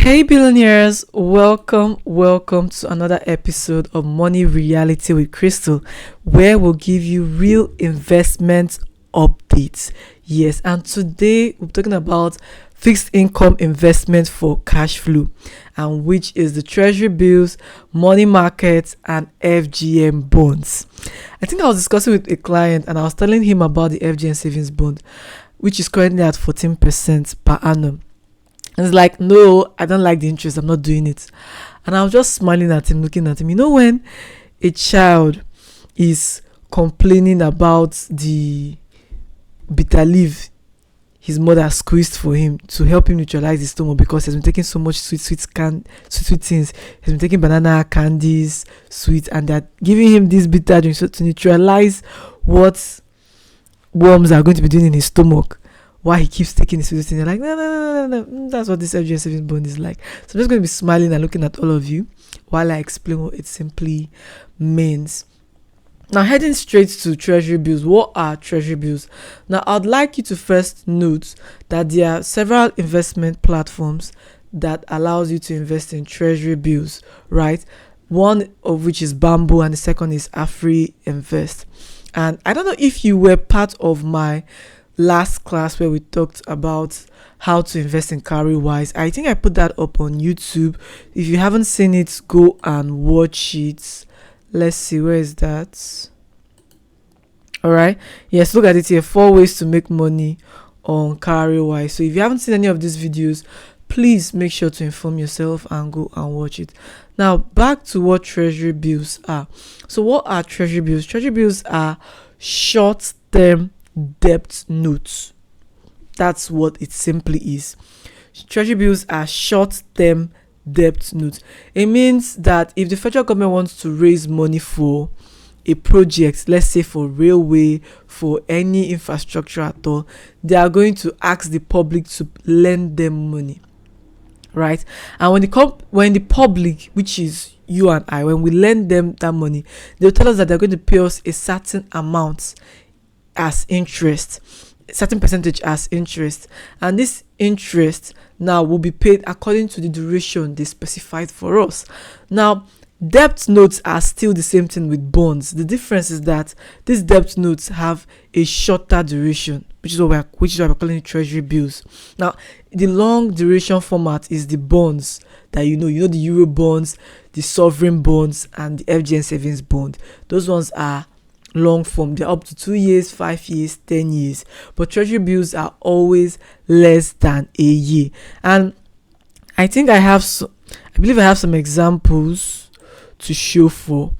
Hey billionaires, welcome to another episode of Money Reality with Crystal, where we'll give you real investment updates. Yes, and today we're talking about fixed income investment for cash flow, and which is the Treasury Bills, money markets, and FGM bonds. I think I was discussing with a client and I was telling him about the FGM savings bond, which is currently at 14% per annum. And it's like, no, I don't like the interest. I'm not doing it. And I was just smiling at him, looking at him. You know, when a child is complaining about the bitter leaf his mother squeezed for him to help him neutralize his stomach because he's been taking so much sweet things. He's been taking banana candies, sweet, and they're giving him this bitter drink so to neutralize what worms are going to be doing in his stomach. Why he keeps taking his sweet thing. You're like, no. That's what this FGM savings bond is like. So I'm just going to be smiling and looking at all of you while I explain what it simply means. Now, heading straight to Treasury Bills. What are Treasury Bills? Now, I'd like you to first note that there are several investment platforms that allows you to invest in Treasury Bills, right? One of which is Bamboo and the second is Afri Invest. And I don't know if you were part of my last class where we talked about how to invest in Cowrywise. I think I put that up on YouTube. If you haven't seen it, go and watch it. Let's see, where is that? All right, yes, look at it here. 4 ways to make money on Cowrywise. So if you haven't seen any of these videos, please make sure to inform yourself and go and watch it. Now, back to what Treasury Bills are. So what are Treasury Bills? Treasury Bills are short-term debt notes. That's what it simply is. Treasury Bills are short-term debt notes. It means that if the federal government wants to raise money for a project, let's say for railway, for any infrastructure at all, they are going to ask the public to lend them money, right? And when the public, which is you and I, when we lend them that money, they'll tell us that they're going to pay us a certain amount as interest, certain percentage as interest, and this interest now will be paid according to the duration they specified for us. Now, debt notes are still the same thing with bonds. The difference is that these debt notes have a shorter duration, which is why we're calling it Treasury Bills. Now, the long duration format is the bonds that you know the Euro bonds, the sovereign bonds, and the FGN savings bond. Those ones are long form. They're up to 2 years, 5 years, 10 years. But Treasury Bills are always less than a year. And I think I believe I have some examples to show for.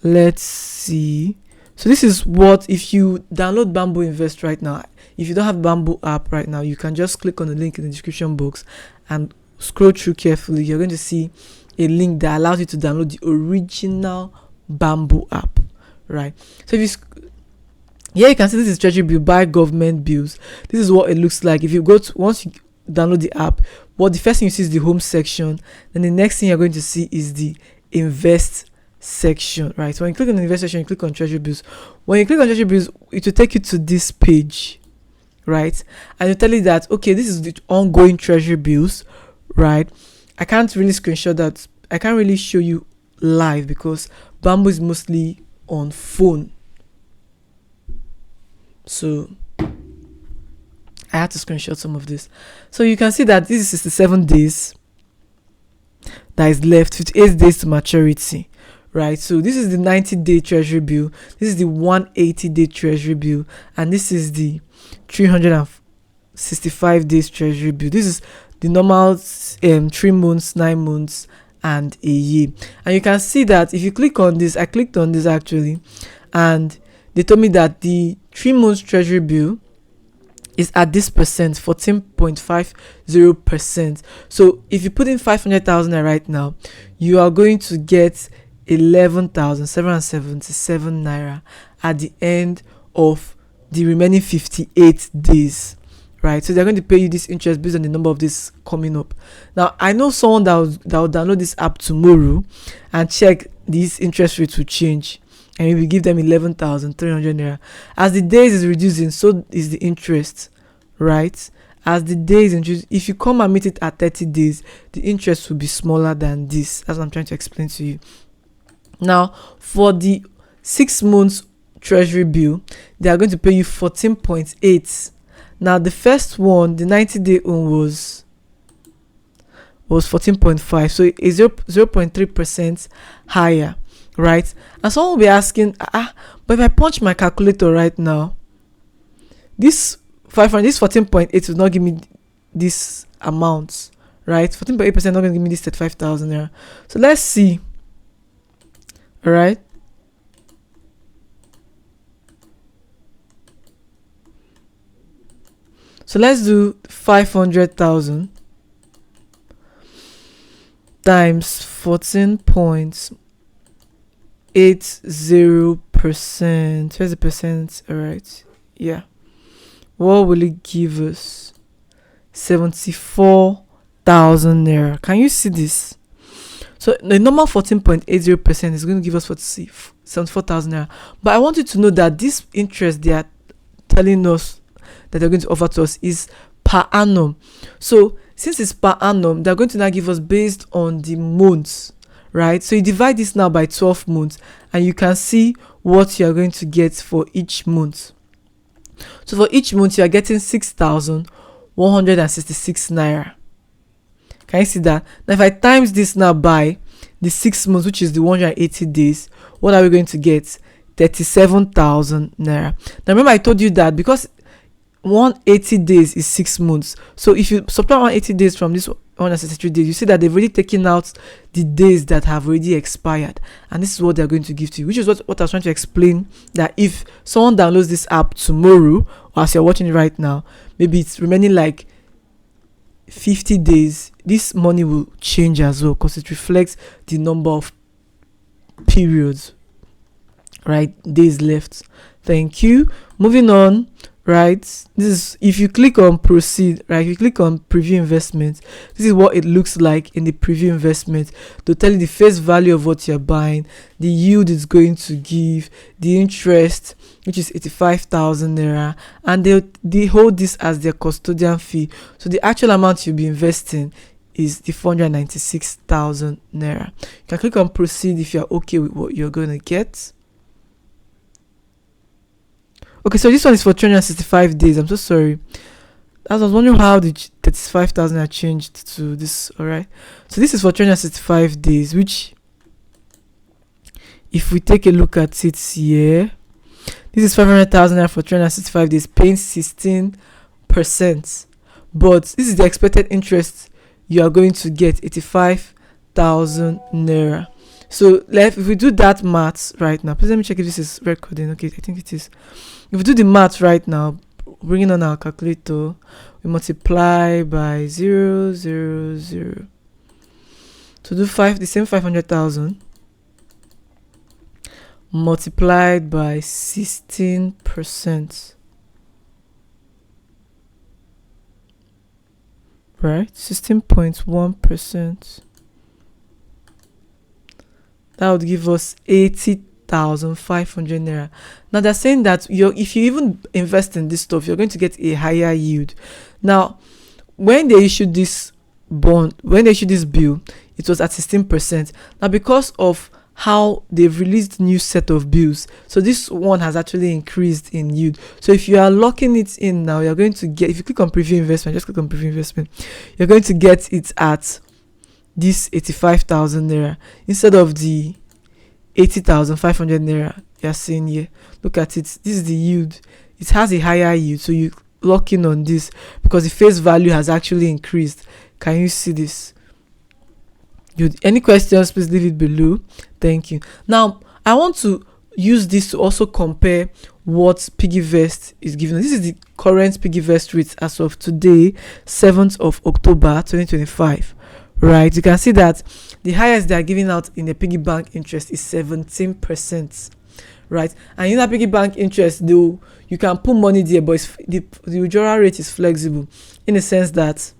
Let's see. So this is what, if you download Bamboo Invest right now, if you don't have Bamboo app right now, you can just click on the link in the description box and scroll through carefully. You're going to see a link that allows you to download the original Bamboo app. Right, so if you can see this is Treasury Bill, buy government bills. This is what it looks like. If you once you download the app, the first thing you see is the home section. Then the next thing you're going to see is the invest section. Right, so when you click on the invest section, you click on Treasury Bills. When you click on Treasury Bills, it will take you to this page, right, and it'll tell you that okay, this is the ongoing Treasury Bills. Right, I can't really screenshot that. I can't really show you live because Bamboo is mostly on phone, so I had to screenshot some of this. So you can see that this is 67 days that is left, 58 days to maturity, right? So this is the 90-day Treasury Bill, this is the 180-day Treasury Bill, and this is the 365 days Treasury Bill. This is the normal 3 months, 9 months, and a year. And you can see that if you click on this, I clicked on this actually, and they told me that the 3 months Treasury Bill is at this percent, 14.50%. So if you put in 500,000 right now, you are going to get 11,777 naira at the end of the remaining 58 days. Right, so they're going to pay you this interest based on the number of days coming up. Now, I know someone that will download this app tomorrow and check these interest rates will change, and we will give them 11,300 naira. As the days is reducing, so is the interest, right? as the days introduce, if you come and meet it at 30 days, the interest will be smaller than this. That's what I'm trying to explain to you. Now, for the 6 months treasury bill, they are going to pay you 14.8. Now, the first one, the 90-day own was 14.5, so it's 0.3% higher, right? And someone will be asking, but if I punch my calculator right now, this 14.8 will not give me this amount, right? 14.8% not going to give me this 35,000 naira. So let's see. All right. So let's do 500,000 times 14.80%. Where's the percent? All right. Yeah. What will it give us? 74,000 naira. Can you see this? So the normal 14.80% is going to give us 74,000 naira. But I want you to know that this interest they are telling us that they're going to offer to us is per annum. So since it's per annum, they're going to now give us based on the months, right? So you divide this now by 12 months and you can see what you are going to get for each month. So for each month, you are getting 6,166 naira. Can you see that? Now, if I times this now by the 6 months, which is the 180 days, what are we going to get? 37,000 naira. Now, remember I told you that because 180 days is 6 months. So if you subtract 180 days from this 163 days, you see that they've already taken out the days that have already expired, and this is what they're going to give to you, which is what I was trying to explain, that if someone downloads this app tomorrow or as you're watching it right now, maybe it's remaining like 50 days, this money will change as well because it reflects the number of periods, right, days left. Thank you. Moving on. Right, this is if you click on proceed, right, if you click on preview investment, this is what it looks like in the preview investment. They'll tell you the face value of what you're buying, the yield it's going to give, the interest, which is 85,000 naira, and they hold this as their custodian fee. So the actual amount you'll be investing is the 496,000 naira. You can click on proceed if you're okay with what you're going to get. Okay, so this one is for 365 days. I'm so sorry. I was wondering how the 35,000 are changed to this. All right. So this is for 365 days, which, if we take a look at it here, this is 500,000 for 365 days, paying 16%. But this is the expected interest you are going to get, 85,000 naira. So if we do that maths right now, please let me check if this is recording. Okay, I think it is. If we do the maths right now, bringing on our calculator, we multiply by 0, 0, 0 to do the same 500,000 multiplied by 16%, right? 16.1%. That would give us 80,500 naira. Now they're saying that if you even invest in this stuff, you're going to get a higher yield. Now, when they issued this bill, it was at 16%. Now, because of how they've released new set of bills, so this one has actually increased in yield. So if you are locking it in now, you're going to get, if you click on preview investment, just click on preview investment, you're going to get it at this 85,000 naira instead of the 80,500 naira you're seeing here. Look at it. This is the yield. It has a higher yield, so you lock in on this because the face value has actually increased. Can you see this? Any questions, please leave it below. Thank you. Now I want to use this to also compare what PiggyVest is giving us. This is the current PiggyVest rate as of today, 7th of October 2025. Right, you can see that the highest they are giving out in the piggy bank interest is 17%, right? And in that piggy bank interest, though, you can put money there, but the withdrawal rate is flexible in the sense that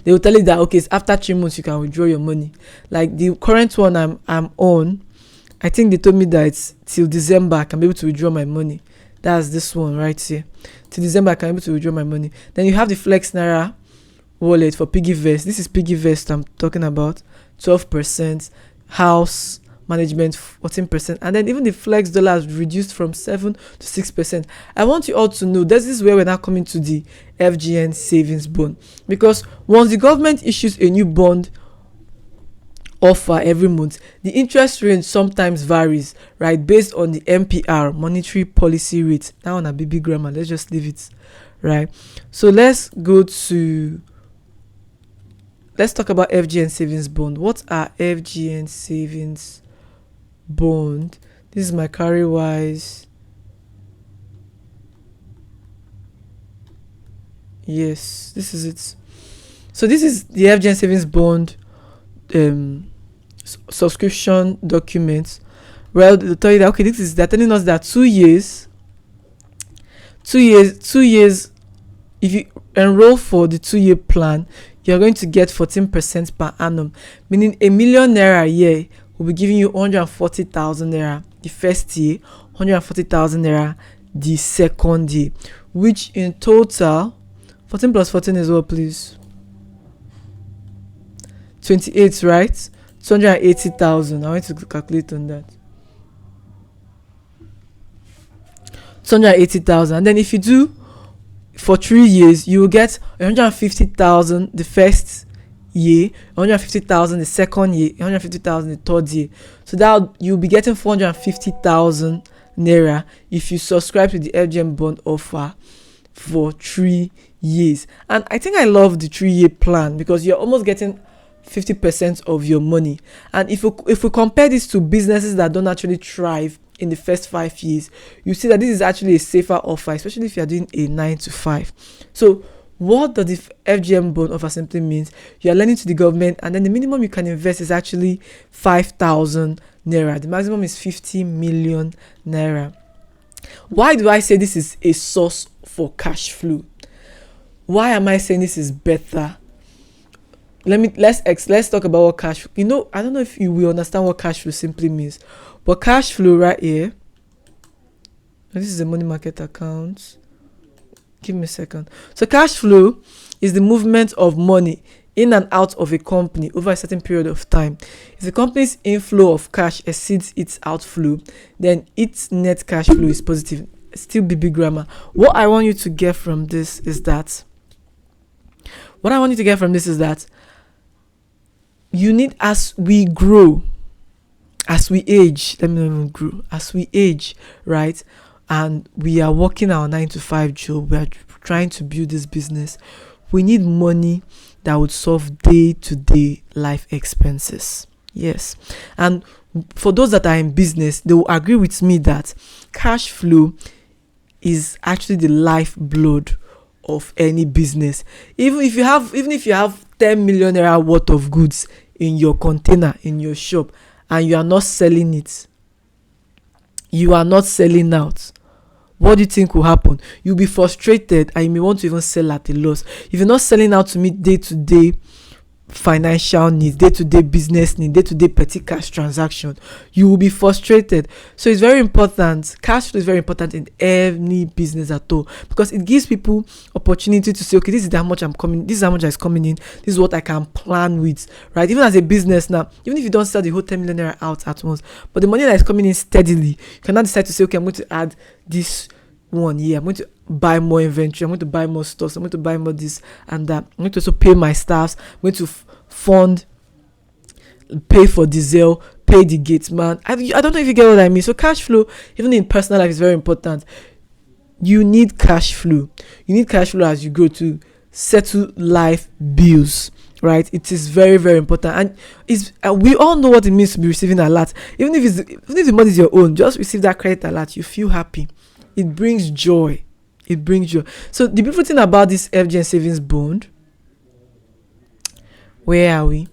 they will tell you that okay, it's after 3 months you can withdraw your money. Like the current one I'm on, I think they told me that it's till December I can be able to withdraw my money. That's this one right here. Till December, I can be able to withdraw my money. Then you have the Flex Naira wallet for PiggyVest. This is PiggyVest I'm talking about. 12%. House management 14%. And then even the Flex dollar has reduced from 7 to 6%. I want you all to know this is where we're now coming to the FGN savings bond. Because once the government issues a new bond offer every month, the interest range sometimes varies, right, based on the MPR, monetary policy rate. Now on a BB grammar, let's just leave it, right? So let's talk about FGN savings bond. What are FGN savings bond? This is my CarryWise. Yes, this is it. So this is the FGN savings bond subscription documents. Well, they tell you that okay, they're telling us that 2 years. If you enroll for the 2-year plan, you're going to get 14% per annum, meaning ₦1 million a year will be giving you 140,000 naira the first year, 140,000 naira the second year, which in total, 14 plus 14 is what, please? 28, right? 280,000. I want to calculate on that. 280,000. And then if you do for 3 years, you will get 150,000 the first year, 150,000 the second year, 150,000 the third year. So that you'll be getting 450,000 naira if you subscribe to the FGM bond offer for 3 years. And I think I love the 3-year plan because you're almost getting 50% of your money. And if we compare this to businesses that don't actually thrive in the first 5 years, you see that this is actually a safer offer, especially if you're doing a 9 to 5. So what does the FGM bond offer simply means? You're lending to the government, and then the minimum you can invest is actually 5,000 naira. The maximum is 50 million naira. Why do I say this is a source for cash flow? Why am I saying this is better? Let's talk about what cash flow. I don't know if you will understand what cash flow simply means, but cash flow right here. This is a money market account. Give me a second. So cash flow is the movement of money in and out of a company over a certain period of time. If the company's inflow of cash exceeds its outflow, then its net cash flow is positive. Still BB grammar. What I want you to get from this is that you need, as we grow, as we age, as we age, right? And we are working our 9 to 5 job, we are trying to build this business. We need money that would solve day-to-day life expenses. Yes. And for those that are in business, they will agree with me that cash flow is actually the lifeblood of any business. Even if you have 10 million naira worth of goods in your container in your shop and you are not selling it, you are not selling out, what do you think will happen? You'll be frustrated and you may want to even sell at a loss. If you're not selling out to meet day-to-day financial needs, day-to-day business needs, day-to-day petty cash transaction, you will be frustrated. So it's very important. Cash flow is very important in any business at all, because it gives people opportunity to say, okay, this is how much is coming in, this is what I can plan with, right? Even as a business now, even if you don't sell the whole 10 million naira out at once, but the money that is coming in steadily, you cannot decide to say, okay, I'm going to add this 1 year, I'm going to buy more inventory, I'm going to buy more stocks, I'm going to buy more this and that, I'm going to also pay my staffs, I'm going to pay for diesel, pay the gate man. I don't know if you get what I mean. So cash flow, even in personal life, is very important. You need cash flow. You need cash flow as you go to settle life bills, right? It is very, very important. And we all know what it means to be receiving a lot. Even if the money is your own, just receive that credit alert, you feel happy. It brings joy. So the beautiful thing about this FGN savings bond, where are we?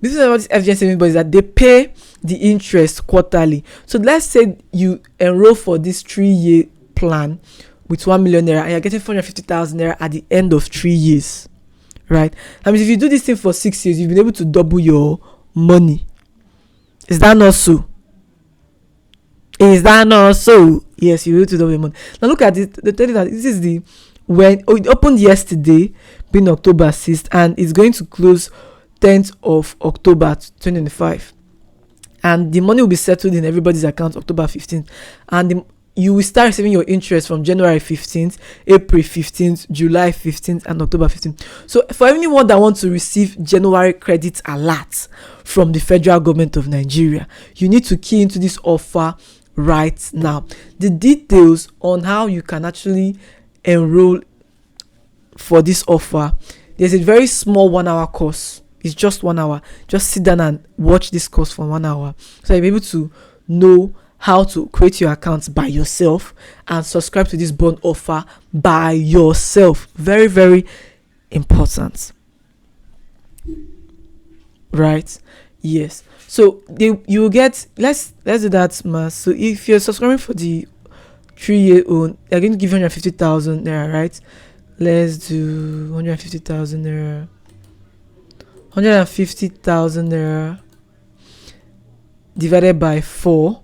This is about this FGN savings bond is that they pay the interest quarterly. So let's say you enroll for this 3-year plan with 1 million naira and you're getting 450,000 naira at the end of 3 years, right? I mean, if you do this thing for 6 years, you've been able to double your money. Is that not so? Is that not so? Yes, you need to double your money. Now look at it. They tell you that this is the it opened yesterday, being October 6th, and it's going to close 10th of October 2025. And the money will be settled in everybody's account October 15th. And you will start receiving your interest from January 15th, April 15th, July 15th, and October 15th. So for anyone that wants to receive January credit alert from the federal government of Nigeria, you need to key into this offer right now. The details on how you can actually enroll for this offer, there's a very small 1 hour course. It's just 1 hour. Just sit down and watch this course for 1 hour, so you'll be able to know how to create your accounts by yourself and subscribe to this bond offer by yourself. Very, very important. Right? Yes. So you will get, let's do that math. So if you're subscribing for the 3-year own, they're going to give you 150,000 naira, right? Let's do 150,000 naira. 150,000 naira divided by 4,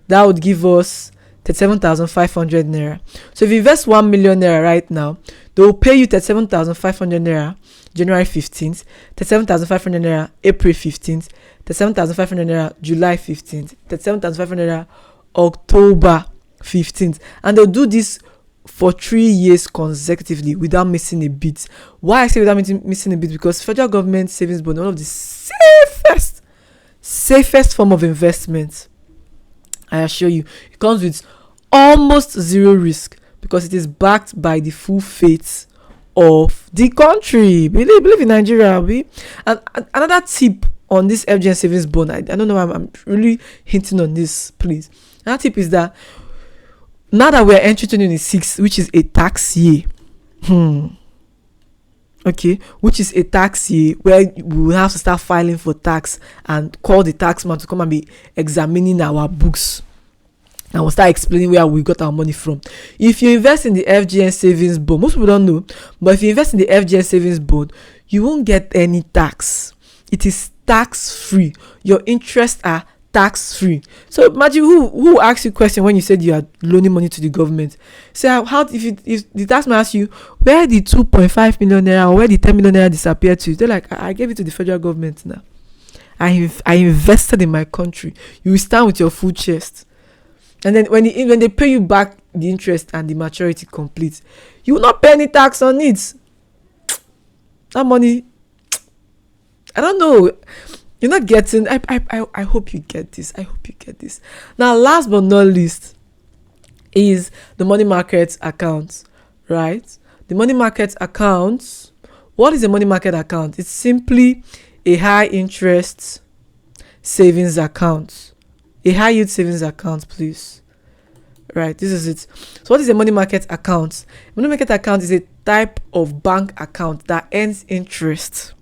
that would give us 37,500 naira. So if you invest 1 million naira right now, they will pay you 37,500 naira January 15th, 37,500 naira April 15th, 37,500 naira July 15th, 37,500 naira October 15th, and they'll do this for 3 years consecutively without missing a beat. Why I say without missing a beat? Because federal government savings bond, one of the safest form of investment. I assure you, it comes with almost zero risk because it is backed by the full faith of the country. Believe in Nigeria. And another tip on this FGN savings bond, I don't know why I'm really hinting on this, please. Another tip is that now that we're entering 2026, which is a tax year, which is a tax year where we will have to start filing for tax and call the tax man to come and be examining our books, and we'll start explaining where we got our money from. If you invest in the FGN savings bond, most people don't know, but if you invest in the FGN savings bond, you won't get any tax. It is tax free. Your interests are tax free. So imagine who asks you a question when you said you are loaning money to the government. So how if the tax man asks you where the 2.5 million naira or where the 10 million naira disappeared to, they're like, I gave it to the federal government now. I invested in my country. You will stand with your full chest, and then when they pay you back the interest and the maturity complete, you will not pay any tax on it. That money, I don't know. You're not getting. I hope you get this. I hope you get this. Now, last but not least, is the money market account, right? The money market account. What is a money market account? It's simply a high interest savings account. A high yield savings account, please. Right, this is it. So what is a money market account? Money market account is a type of bank account that earns interest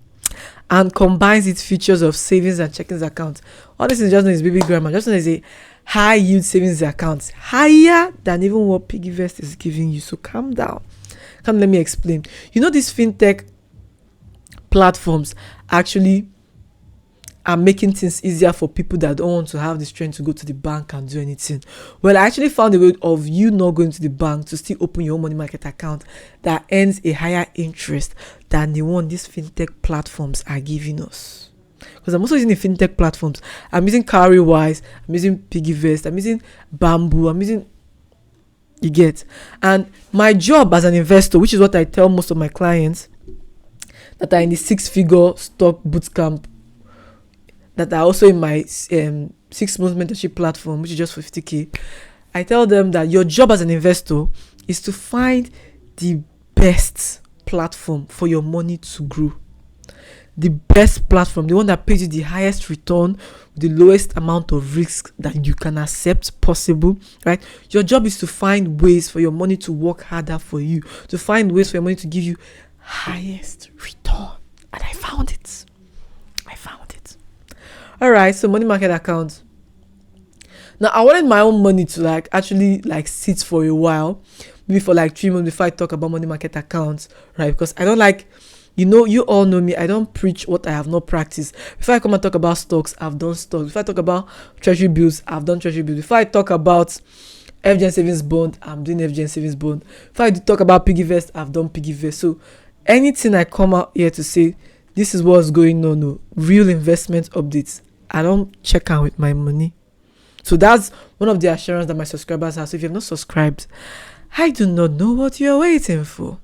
and combines its features of savings and checkings account. All this is just known as baby grammar. Just known as a high yield savings account, higher than even what PiggyVest is giving you. So calm down. Let me explain. You know, these fintech platforms actually are making things easier for people that don't want to have the strength to go to the bank and do anything. Well, I actually found a way of you not going to the bank to still open your own money market account that earns a higher interest than the one these fintech platforms are giving us. Because I'm also using the fintech platforms. I'm using Cowrywise, I'm using PiggyVest, I'm using Bamboo, I'm using, you get. And my job as an investor, which is what I tell most of my clients that are in the 6-figure stock bootcamp, that are also in my 6-month mentorship platform, which is just for 50K. I tell them that your job as an investor is to find the best platform for your money to grow. The best platform, the one that pays you the highest return, the lowest amount of risk that you can accept possible, right? Your job is to find ways for your money to work harder for you, to find ways for your money to give you highest return. And I found it. All right, so money market account. Now, I wanted my own money to actually sit for a while, maybe for 3 months before I talk about money market accounts, right? Because I don't like You all know me. I don't preach what I have not practiced. Before I come and talk about stocks, I've done stocks. Before I talk about treasury bills, I've done treasury bills. Before I talk about FGN savings bond, I'm doing FGN savings bond. Before I talk about piggy vest, I've done piggy vest. So anything I come out here to say, this is what's going on, no real investment updates, I don't check out with my money. So that's one of the assurance that my subscribers have. So if you have not subscribed, I do not know what you're waiting for.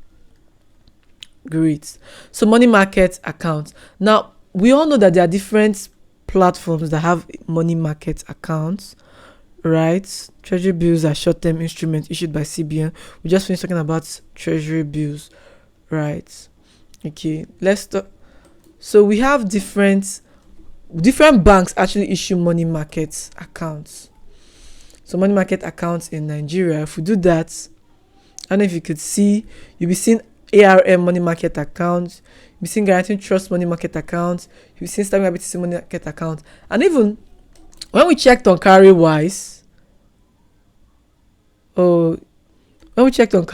Great. So money market accounts. Now, we all know that there are different platforms that have money market accounts, right? Treasury bills are short-term instruments issued by CBN. We just finished talking about treasury bills, right? Okay, let's talk. So we have different banks actually issue money market accounts. So money market accounts in Nigeria, if we do that, I don't know if you could see, you'll be seeing ARM money market account, you'll be seeing Guaranteed Trust money market account, you'll be seeing Standard IBTC money market account. And even when we checked on CarryWise, so when we check on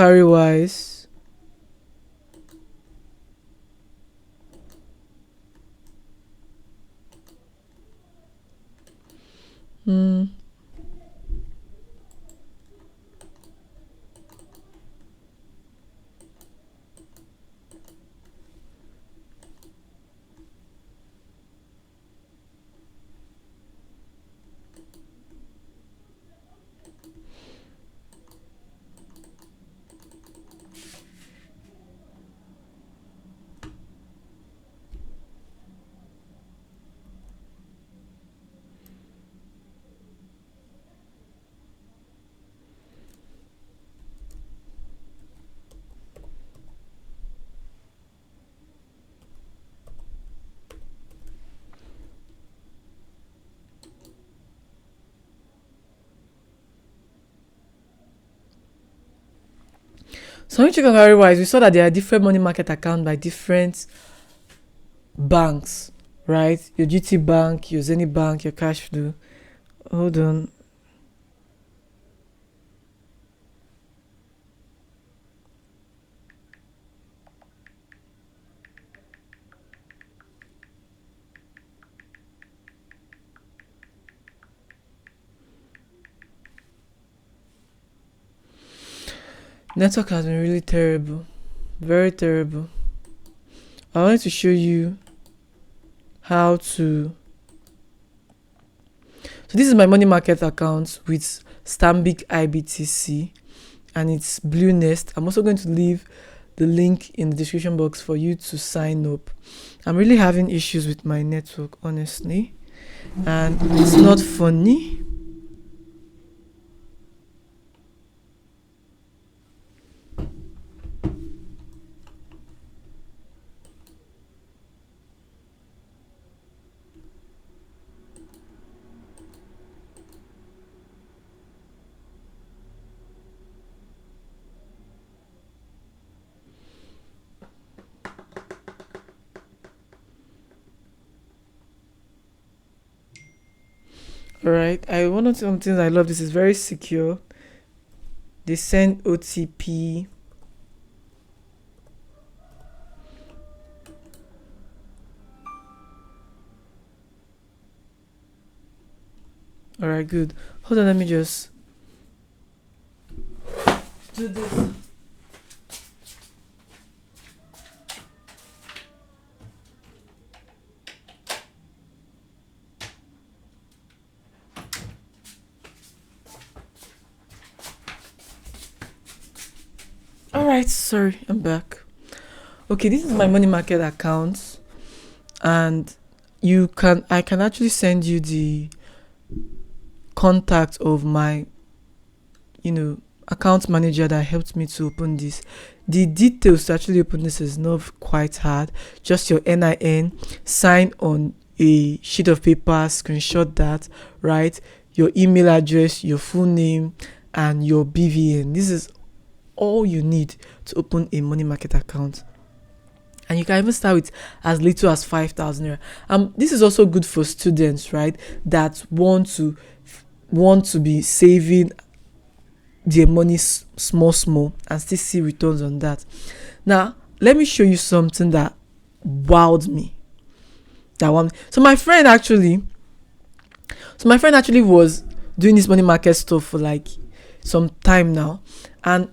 CarryWise, we saw that there are different money market accounts by different banks, right? Your GT Bank, your Zenith Bank, your Cashflow. Hold on. Network has been really terrible, very terrible. I wanted to show you how to. So this is my money market account with Stanbic IBTC, and it's Blue Nest. I'm also going to leave the link in the description box for you to sign up. I'm really having issues with my network, honestly, and it's not funny. Right, one of the things I love, this is very secure. They send OTP. All right, good. Hold on, let me just do this. All right, sorry, I'm back. Okay, this is my money market account, and I can actually send you the contact of my account manager that helped me to open this. The details to actually open this is not quite hard. Just your NIN, sign on a sheet of paper, screenshot that, right? Your email address, your full name, and your BVN. This is all you need to open a money market account. And you can even start with as little as 5,000 naira. This is also good for students, right, that want to be saving their money small and still see returns on that. Now, let me show you something that wowed me. That one. So my friend actually was doing this money market stuff for like some time now, and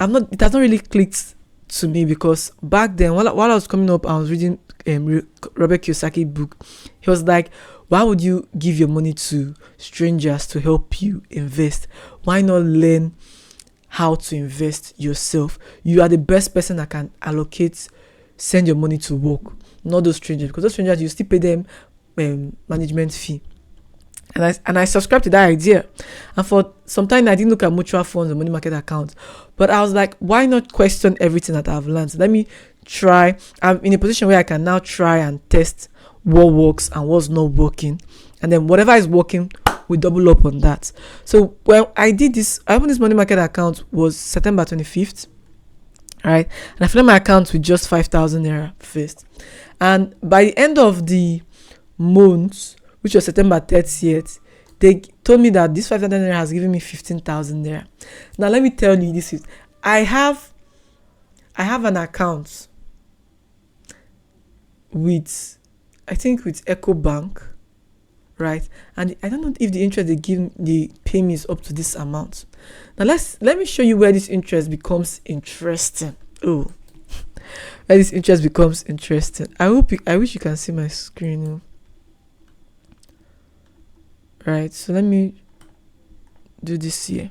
it has not really clicked to me, because back then, while I was coming up, I was reading Robert Kiyosaki book. He was like, why would you give your money to strangers to help you invest? Why not learn how to invest yourself? You are the best person that can send your money to work, not those strangers, because those strangers, you still pay them management fee. And I subscribed to that idea. And for some time I didn't look at mutual funds or money market accounts. But I was like, why not question everything that I've learned? Let me try. I'm in a position where I can now try and test what works and what's not working. And then whatever is working, we double up on that. So when I opened this money market account was September 25th. Right? And I filled my account with just 5,000 naira first. And by the end of the month, which was September 30th, they told me that this 5,000 naira has given me 15,000 naira. Now let me tell you this: I have an account with, I think, with Echo Bank, right? And I don't know if the interest they pay me is up to this amount. Now let me show you where this interest becomes interesting. Oh, where this interest becomes interesting. I wish you can see my screen. Right, so let me do this here.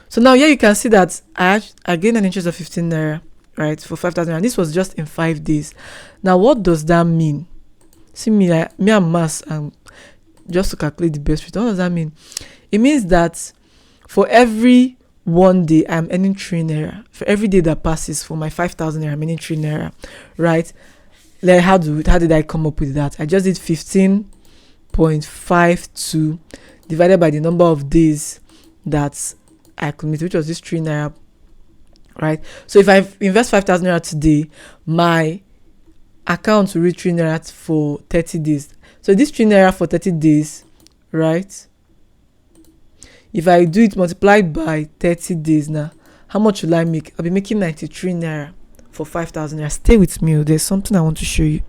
So now here you can see that I gained an interest of 15 naira, right, for 5,000 naira. This was just in 5 days. Now what does that mean? See me and maths, and just to calculate the best rate. What does that mean? It means that for every 1 day I'm earning 3 naira. For every day that passes, for my 5,000 naira I'm earning 3 naira, right? Like how did I come up with that? I just did 15.52 divided by the number of days that I committed, which was this 3 naira, right? So if I invest 5,000 naira today, my account will reach 3 naira for 30 days. So this 3 naira for 30 days, right? If I do it multiplied by 30 days now, how much will I make? I'll be making 93 naira for 5,000 naira. Stay with me. There's something I want to show you.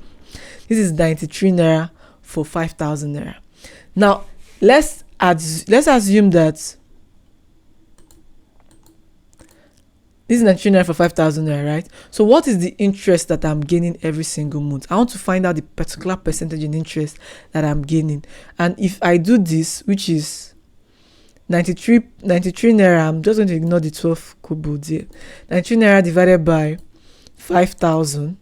This is 93 naira for 5,000 naira. Now let's assume that this is 93 naira for 5,000 naira, right? So what is the interest that I'm gaining every single month? I want to find out the particular percentage in interest that I'm gaining. And if I do this, which is 93 naira, I'm just going to ignore the 12 kobo there. 93 naira divided by 5,000,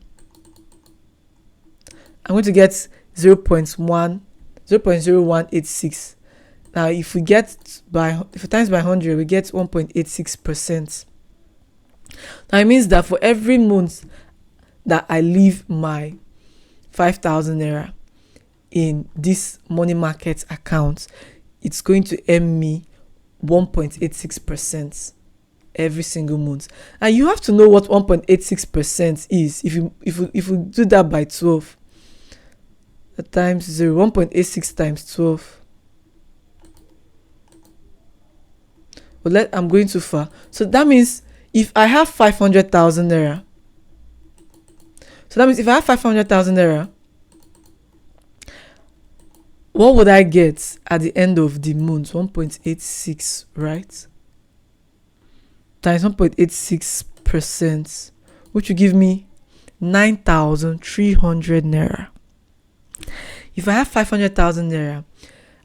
I'm going to get 0.0186. Now if we times by 100, we get 1.86%. Now it means that for every month that I leave my 5,000 naira in this money market account, it's going to earn me 1.86% every single month. And you have to know what 1.86% is. If you do that by 12 times 0, 1.86 times 12. But I'm going too far. So that means if I have 500,000 naira, what would I get at the end of the month? 1.86, right? Times 1.86%, which will give me 9,300 naira. If I have 500,000 naira,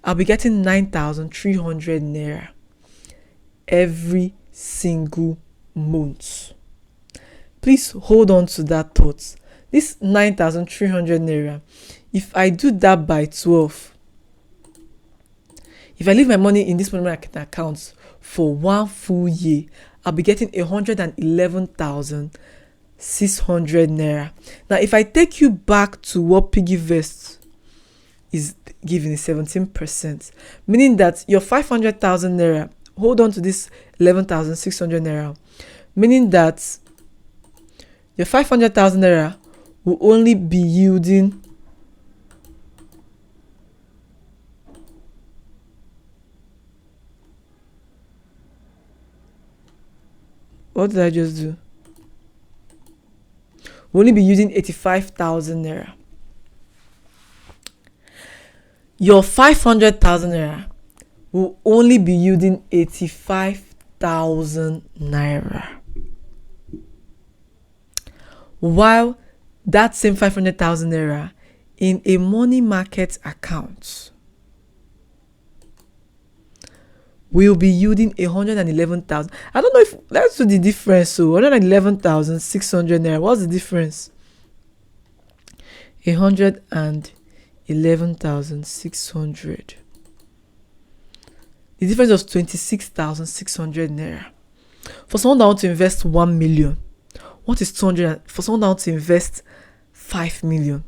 I'll be getting 9,300 naira every single month. Please hold on to that thought. This 9,300 naira, if I do that by 12, if I leave my money in this money market account for 1 full year, I'll be getting 111,600 naira. Now, if I take you back to what PiggyVest is giving, is 17%, meaning that your 500,000 naira, hold on to this 11,600 naira, meaning that your 500,000 naira will only be yielding what did I just do? We'll only be using 85,000 naira. Your 500,000 naira will only be yielding 85,000 naira. While that same 500,000 naira in a money market account will be yielding 111,000. I don't know if let's do the difference. So 111,600 naira. What's the difference? 111,600. The difference was 26,600 naira. For someone that wants to invest 1 million, what is 200? For someone that wants to invest 5 million,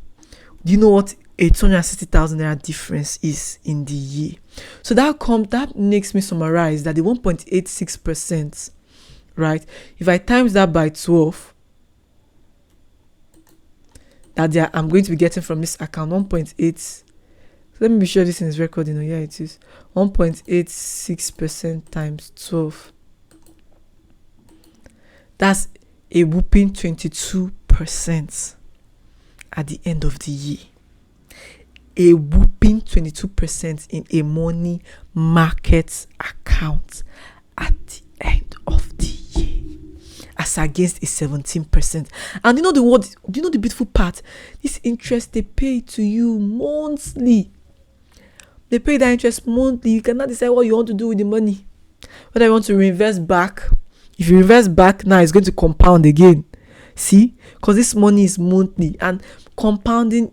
do you know what a 260,000 naira difference is in the year? So that makes me summarize that the 1.86%, right? If I times that by 12, that I'm going to be getting from this account 1.8. So let me be sure this is recording. Oh, yeah, it is 1.86% times 12. That's a whooping 22% at the end of the year. A whooping 22% in a money market account at the end of the year, as against a 17%. And you know the beautiful part? This interest they pay to you monthly. They pay that interest monthly. You cannot decide what you want to do with the money. Whether you want to reinvest back. If you invest back now, it's going to compound again. See? Because this money is monthly and compounding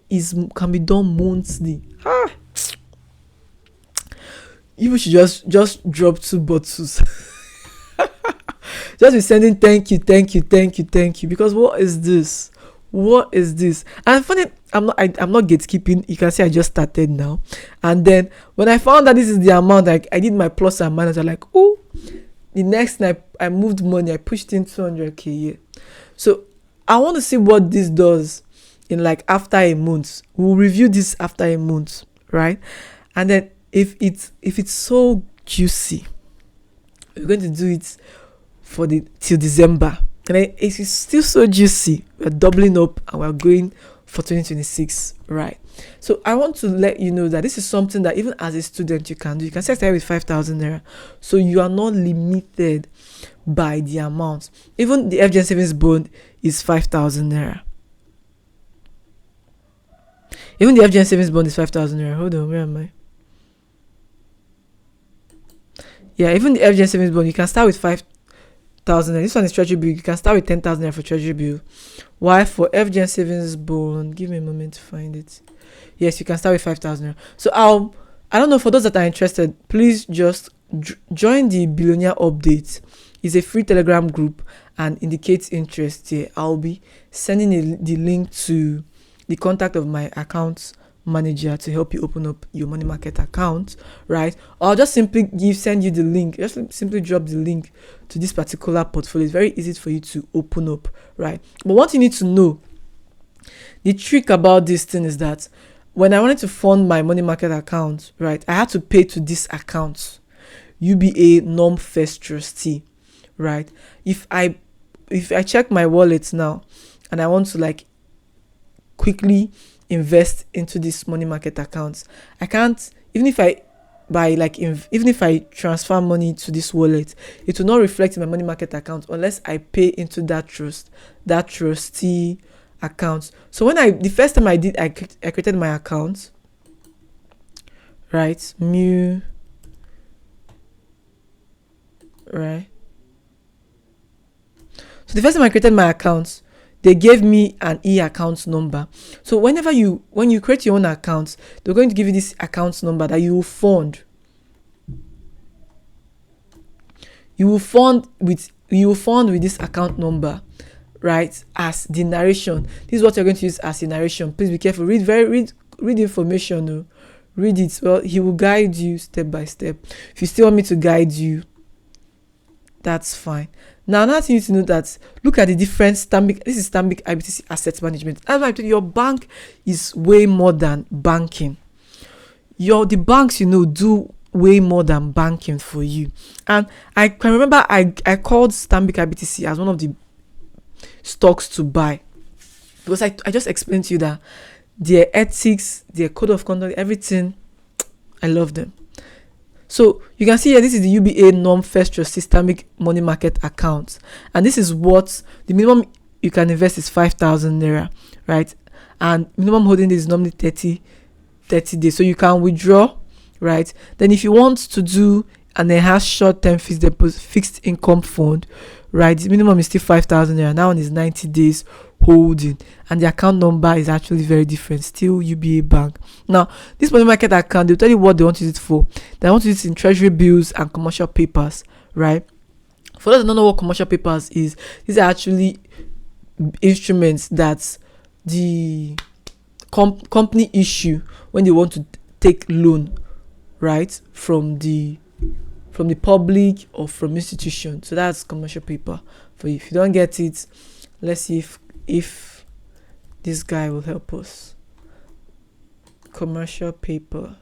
can be done monthly. You should just drop 2 bottles. Just be sending thank you. Because what is this? And funny, I'm not gatekeeping. You can see I just started now. And then when I found that this is the amount, like I did my plus and minus, I'm like, oh, the next night I moved money, I pushed in 200k here. So I want to see what this does in like after a month. We'll review this after a month, right? And then if it's so juicy, we're going to do it till December. And then if it's still so juicy, we're doubling up and we're going for 2026, right? So I want to let you know that this is something that even as a student you can do. You can start with 5,000 naira. So you are not limited by the amount. Even the FGN savings bond is 5,000 naira. Even the FGN savings bond is 5,000 naira. Hold on, where am I? Yeah, even the FGN savings bond, you can start with 5,000. This one is Treasury Bill. You can start with 10,000 for Treasury Bill. Why for FGN savings bond? Give me a moment to find it. Yes, you can start with 5,000. So I don't know, for those that are interested, please just join the Billionaire Update. It's a free Telegram group and indicates interest here. I'll be sending the link to the contact of my account manager to help you open up your money market account, right? Or I'll just simply send you the link. Just simply drop the link to this particular portfolio. It's very easy for you to open up, right? But what you need to know, the trick about this thing is that when I wanted to fund my money market account, right, I had to pay to this account, UBA Norm First Trustee, right? If I check my wallet now and I want to like quickly invest into this money market account, I can't. Even if I transfer money to this wallet, it will not reflect in my money market account unless I pay into that trustee account. So the first time I did, I created my account, right? Right. So the first time I created my account, they gave me an e-account number. So when you create your own account, they're going to give you this account number that you will fund. You will fund with this account number, right? As the narration. This is what you're going to use as the narration. Please be careful. Read information. No? Read it. Well, he will guide you step by step. If you still want me to guide you, that's fine. Now, another thing you need to know that look at the different this is Stanbic IBTC asset management. Your bank is way more than banking. The banks, do way more than banking for you. And I can remember I called Stanbic IBTC as one of the stocks to buy. Because I just explained to you that their ethics, their code of conduct, everything, I love them. So you can see here, this is the UBA norm first trust systemic money market account, and this is what the minimum you can invest is 5,000 naira, right? And minimum holding is normally 30 days, so you can withdraw, right? Then if you want to do an enhanced short-term fixed deposit fixed income fund, right, the minimum is still 5,000 naira. That one is 90 days holding, and the account number is actually very different, still UBA bank. Now this money market account, they'll tell you what they want to use it for. They want to use it in treasury bills and commercial papers, right? For those who don't know what commercial papers is, these are actually instruments that the company issue when they want to take loan, right, from the public or from institution. So that's commercial paper for you. If you don't get it, let's see if this guy will help us. Commercial paper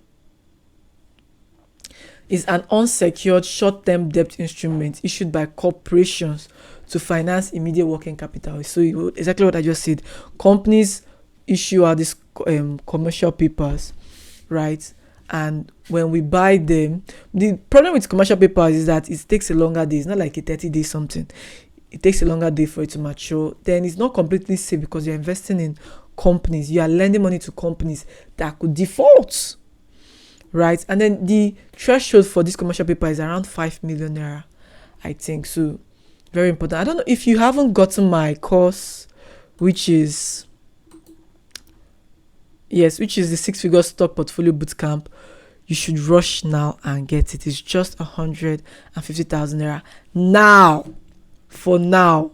is an unsecured short-term debt instrument issued by corporations to finance immediate working capital. So exactly what I just said. Companies issue out these commercial papers, right? And when we buy them, the problem with commercial papers is that it takes a longer day. It's not like a 30-day something. It takes a longer day for it to mature. Then it's not completely safe because you're investing in companies. You are lending money to companies that could default, right? And then the threshold for this commercial paper is around 5 million naira, I think. So very important. I don't know if you haven't gotten my course, which is the 6-figure stock portfolio bootcamp. You should rush now and get it. It's just 150,000 naira now. For now,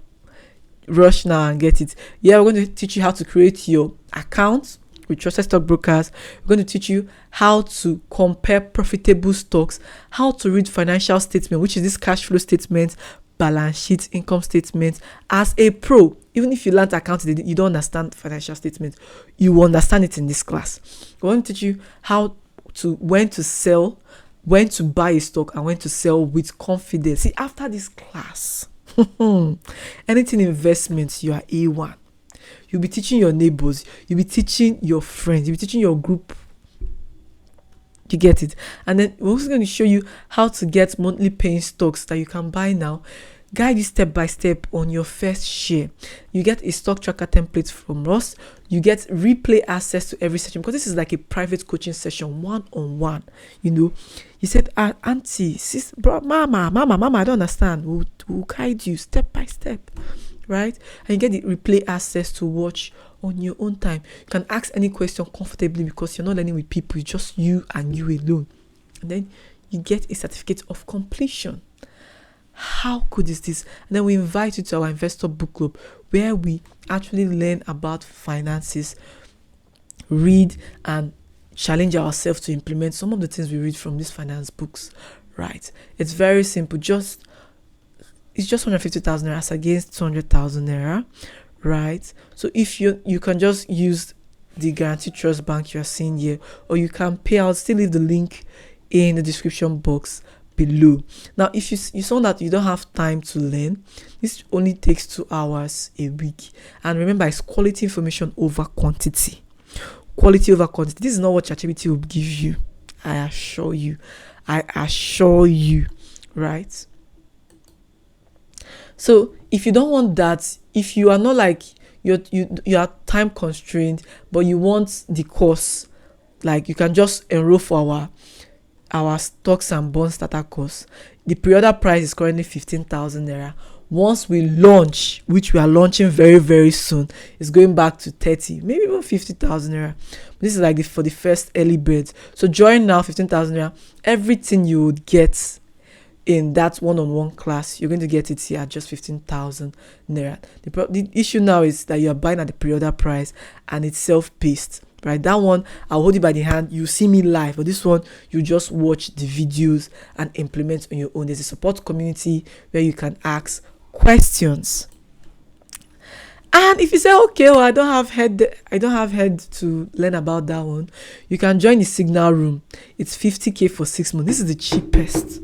rush now and get it. Yeah, we're going to teach you how to create your account with trusted stockbrokers. We're going to teach you how to compare profitable stocks, how to read financial statement, which is this cash flow statement, balance sheet, income statement. As a pro, even if you learned accounting, you don't understand financial statement, you will understand it in this class. We're going to teach you when to sell, when to buy a stock, and when to sell with confidence. See, after this class, anything investments, you are A1. You'll be teaching your neighbors, you'll be teaching your friends, you'll be teaching your group. You get it? And then we're also going to show you how to get monthly paying stocks that you can buy now. Guide you step by step on your first share. You get a stock tracker template from us. You get replay access to every session, because this is like a private coaching session, one-on-one. You said, auntie, sis, bro, mama, I don't understand. We'll guide you step by step, right? And you get the replay access to watch on your own time. You can ask any question comfortably because you're not learning with people. It's just you and you alone. And then you get a certificate of completion. How good is this? And then we invite you to our investor book club, where we actually learn about finances, read and challenge ourselves to implement some of the things we read from these finance books, right? It's very simple. It's just 150,000 naira as against 200,000 naira, right? So if you can just use the Guaranteed Trust Bank you're seeing here, or you can pay out. Still leave the link in the description box below. Now, if you saw that you don't have time to learn, this only takes 2 hours a week. And remember, it's quality information over quantity. Quality over quantity. This is not what ChatGPT will give you. I assure you, right? So if you don't want that, if you are not like you are time constrained, but you want the course, like you can just enroll for our stocks and bonds starter course. The pre-order price is currently 15,000 naira. Once we launch, which we are launching very, very soon, it's going back to 30, maybe even 50,000 naira. This is like for the first early birds. So join now, 15,000 naira. Everything you would get in that one-on-one class, you're going to get it here at just 15,000 naira. The issue now is that you are buying at the pre-order price and it's self-paced. Right, that one I'll hold you by the hand. You see me live, but this one you just watch the videos and implement on your own. There's a support community where you can ask questions. And if you say, okay, well, I don't have head to learn about that one, you can join the Signal Room. It's 50,000 for 6 months. This is the cheapest.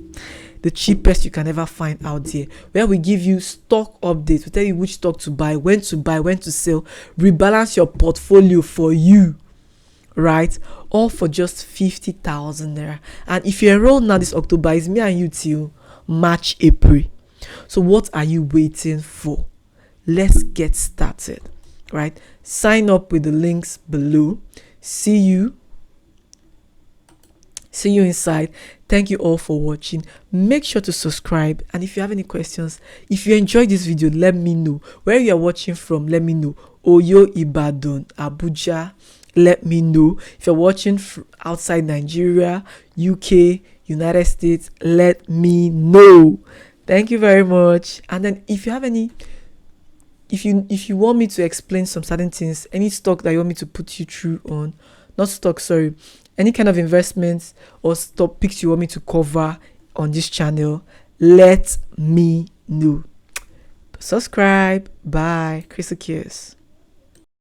the cheapest you can ever find out there, where we give you stock updates. We tell you which stock to buy, when to sell, rebalance your portfolio for you, right? All for just 50,000 naira. And if you enroll now this October, it's me and you till March, April. So what are you waiting for? Let's get started, right? Sign up with the links below. See you inside. Thank you all for watching. Make sure to subscribe, and if you have any questions, if you enjoyed this video, let me know. Where you are watching from, let me know. Oyo, Ibadan, Abuja, let me know. If you're watching outside Nigeria, UK, United States, let me know. Thank you very much. And then if you have any, if you want me to explain some certain things, any stock that you want me to put you through on, not stock, sorry, any kind of investments or topics you want me to cover on this channel, let me know. Subscribe. Bye. Crystal Kiss.